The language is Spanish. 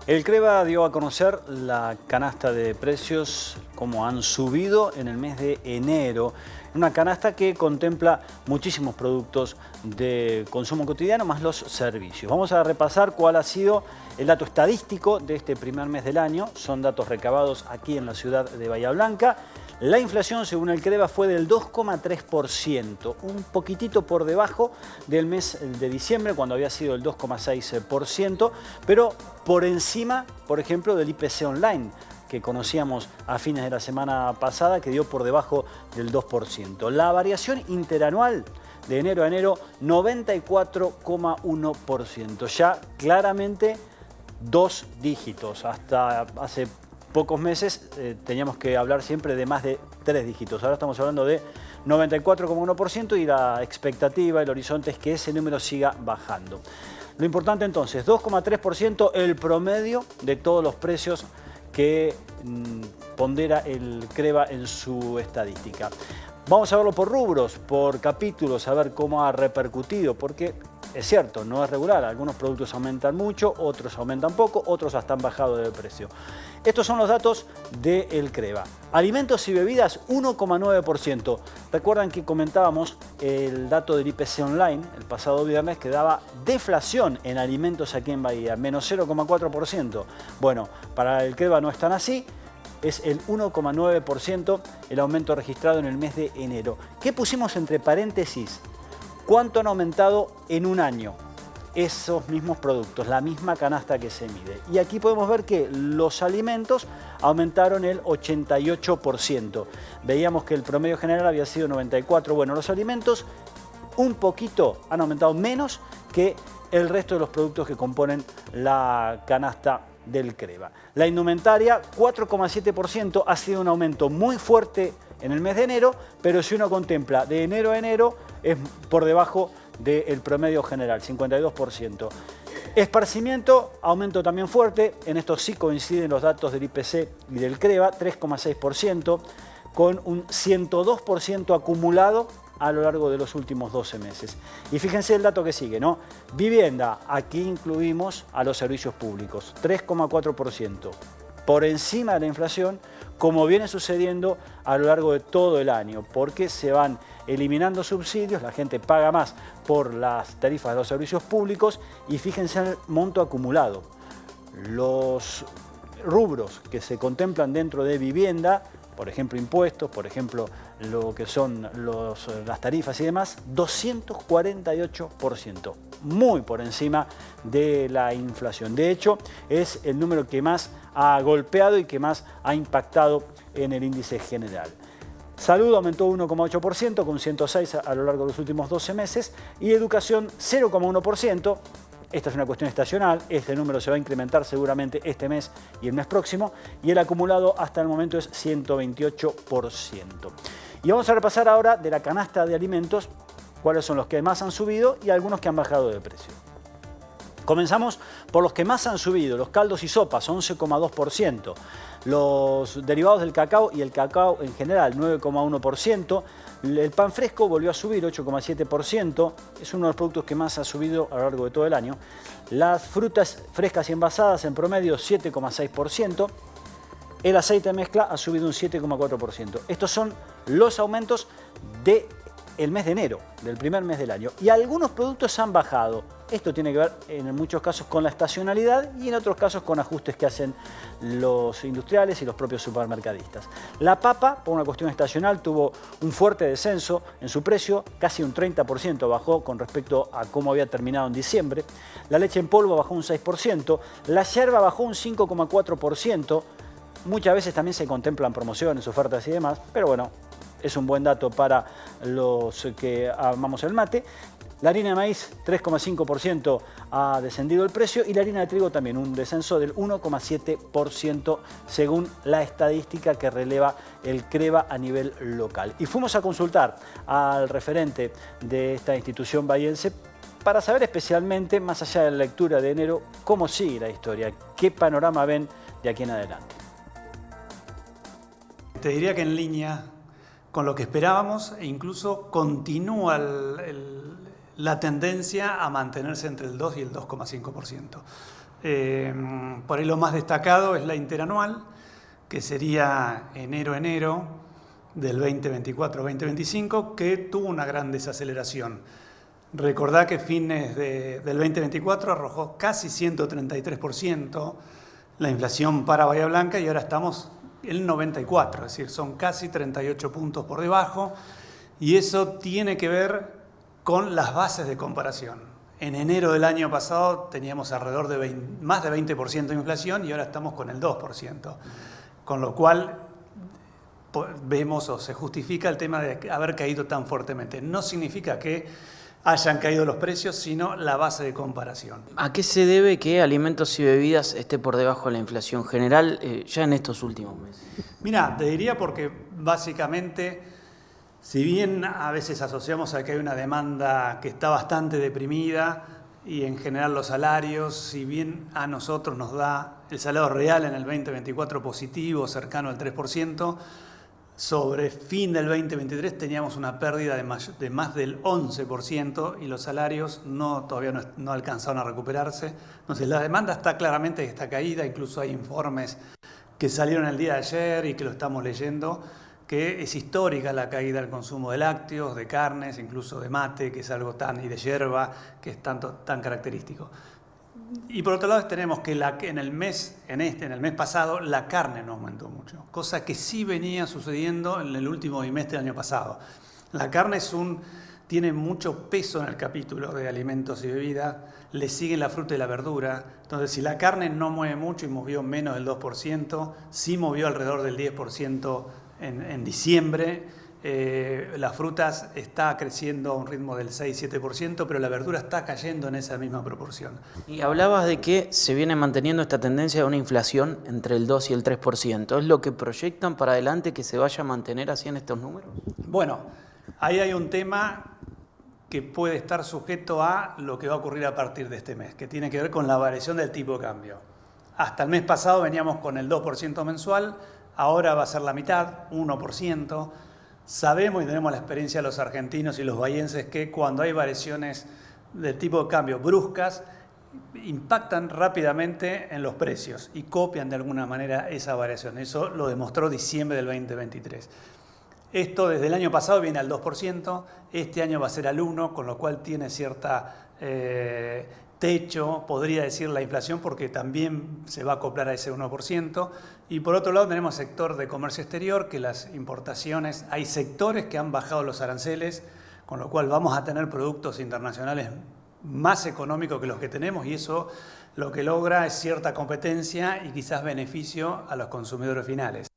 El CREVA dio a conocer la canasta de precios, como han subido en el mes de enero. Una canasta que contempla muchísimos productos de consumo cotidiano más los servicios. Vamos a repasar cuál ha sido el dato estadístico de este primer mes del año. Son datos recabados aquí en la ciudad de Bahía Blanca. La inflación, según el CREVA, fue del 2,3%, un poquitito por debajo del mes de diciembre, cuando había sido el 2,6%, pero por encima, por ejemplo, del IPC online, que conocíamos a fines de la semana pasada, que dio por debajo del 2%. La variación interanual de enero a enero, 94,1%, ya claramente dos dígitos. Hasta hace pocos meses teníamos que hablar siempre de más de 3 dígitos. Ahora estamos hablando de 94,1% y la expectativa, el horizonte es que ese número siga bajando. Lo importante entonces, 2,3% el promedio de todos los precios que pondera el CREVA en su estadística. Vamos a verlo por rubros, por capítulos, a ver cómo ha repercutido, porque es cierto, no es regular. Algunos productos aumentan mucho, otros aumentan poco, otros hasta han bajado de precio. Estos son los datos del CREVA. Alimentos y bebidas, 1,9%. Recuerdan que comentábamos el dato del IPC online el pasado viernes que daba deflación en alimentos aquí en Bahía, menos 0,4%. Bueno, para el CREVA no es tan así. Es el 1,9% el aumento registrado en el mes de enero. ¿Qué pusimos entre paréntesis? ¿Cuánto han aumentado en un año esos mismos productos, la misma canasta que se mide? Y aquí podemos ver que los alimentos aumentaron el 88%. Veíamos que el promedio general había sido 94%. Bueno, los alimentos un poquito han aumentado menos que el resto de los productos que componen la canasta del CREVA. La indumentaria, 4,7%, ha sido un aumento muy fuerte en el mes de enero, pero si uno contempla de enero a enero, es por debajo del promedio general, 52%. Esparcimiento, aumento también fuerte, en esto sí coinciden los datos del IPC y del CREVA, 3,6%, con un 102% acumulado a lo largo de los últimos 12 meses. Y fíjense el dato que sigue, ¿no? Vivienda, aquí incluimos a los servicios públicos, 3,4%, por encima de la inflación, como viene sucediendo a lo largo de todo el año, porque se van eliminando subsidios, la gente paga más por las tarifas de los servicios públicos y fíjense el monto acumulado. Los rubros que se contemplan dentro de vivienda, por ejemplo impuestos, por ejemplo lo que son las tarifas y demás, 248%, muy por encima de la inflación. De hecho, es el número que más ha golpeado y que más ha impactado en el índice general. Salud aumentó 1,8% con 106 a lo largo de los últimos 12 meses y educación 0,1%. Esta es una cuestión estacional, este número se va a incrementar seguramente este mes y el mes próximo y el acumulado hasta el momento es 128%. Y vamos a repasar ahora de la canasta de alimentos cuáles son los que más han subido y algunos que han bajado de precio. Comenzamos por los que más han subido, los caldos y sopas, 11,2%. Los derivados del cacao y el cacao en general, 9,1%. El pan fresco volvió a subir, 8,7%. Es uno de los productos que más ha subido a lo largo de todo el año. Las frutas frescas y envasadas en promedio, 7,6%. El aceite de mezcla ha subido un 7,4%. Estos son los aumentos del mes de enero, del primer mes del año. Y algunos productos han bajado. Esto tiene que ver en muchos casos con la estacionalidad y en otros casos con ajustes que hacen los industriales y los propios supermercadistas. La papa, por una cuestión estacional, tuvo un fuerte descenso en su precio, casi un 30% bajó con respecto a cómo había terminado en diciembre. La leche en polvo bajó un 6%, la yerba bajó un 5,4%. Muchas veces también se contemplan promociones, ofertas y demás, pero bueno, es un buen dato para los que amamos el mate. La harina de maíz, 3,5% ha descendido el precio y la harina de trigo también, un descenso del 1,7% según la estadística que releva el CREVA a nivel local. Y fuimos a consultar al referente de esta institución bahiense para saber especialmente, más allá de la lectura de enero, cómo sigue la historia, qué panorama ven de aquí en adelante. Te diría que en línea con lo que esperábamos e incluso continúa la tendencia a mantenerse entre el 2 y el 2,5%. Por ahí lo más destacado es la interanual, que sería enero-enero del 2024-2025, que tuvo una gran desaceleración. Recordá que fines del 2024 arrojó casi 133% la inflación para Bahía Blanca y ahora estamos en 94%, es decir, son casi 38 puntos por debajo, y eso tiene que ver con las bases de comparación. En enero del año pasado teníamos alrededor de más de 20% de inflación y ahora estamos con el 2%. Con lo cual vemos o se justifica el tema de haber caído tan fuertemente. No significa que hayan caído los precios, sino la base de comparación. ¿A qué se debe que alimentos y bebidas esté por debajo de la inflación general ya en estos últimos meses? Mira, te diría porque básicamente, si bien a veces asociamos a que hay una demanda que está bastante deprimida y en general los salarios, si bien a nosotros nos da el salario real en el 2024 positivo, cercano al 3%, sobre fin del 2023 teníamos una pérdida de más del 11% y los salarios todavía no alcanzaron a recuperarse. Entonces la demanda está claramente que está caída, incluso hay informes que salieron el día de ayer y que lo estamos leyendo, que es histórica la caída del consumo de lácteos, de carnes, incluso de mate, que es algo y de yerba, que es tan característico. Y por otro lado tenemos que en el mes pasado la carne no aumentó mucho, cosa que sí venía sucediendo en el último bimestre del año pasado. La carne tiene mucho peso en el capítulo de alimentos y bebidas, le sigue la fruta y la verdura. Entonces, si la carne no mueve mucho y movió menos del 2%, sí movió alrededor del 10% en diciembre. Las frutas está creciendo a un ritmo del 6-7%, pero la verdura está cayendo en esa misma proporción. Y hablabas de que se viene manteniendo esta tendencia de una inflación entre el 2 y el 3%. ¿Es lo que proyectan para adelante, que se vaya a mantener así en estos números? Bueno, ahí hay un tema que puede estar sujeto a lo que va a ocurrir a partir de este mes, que tiene que ver con la variación del tipo de cambio. Hasta el mes pasado veníamos con el 2% mensual, ahora va a ser la mitad, 1%. Sabemos y tenemos la experiencia de los argentinos y los bahienses que cuando hay variaciones del tipo de cambio bruscas, impactan rápidamente en los precios y copian de alguna manera esa variación. Eso lo demostró diciembre del 2023. Esto desde el año pasado viene al 2%, este año va a ser al 1%, con lo cual tiene cierta techo, podría decir, la inflación, porque también se va a acoplar a ese 1%. Y por otro lado tenemos sector de comercio exterior, que las importaciones, hay sectores que han bajado los aranceles, con lo cual vamos a tener productos internacionales más económicos que los que tenemos, y eso lo que logra es cierta competencia y quizás beneficio a los consumidores finales.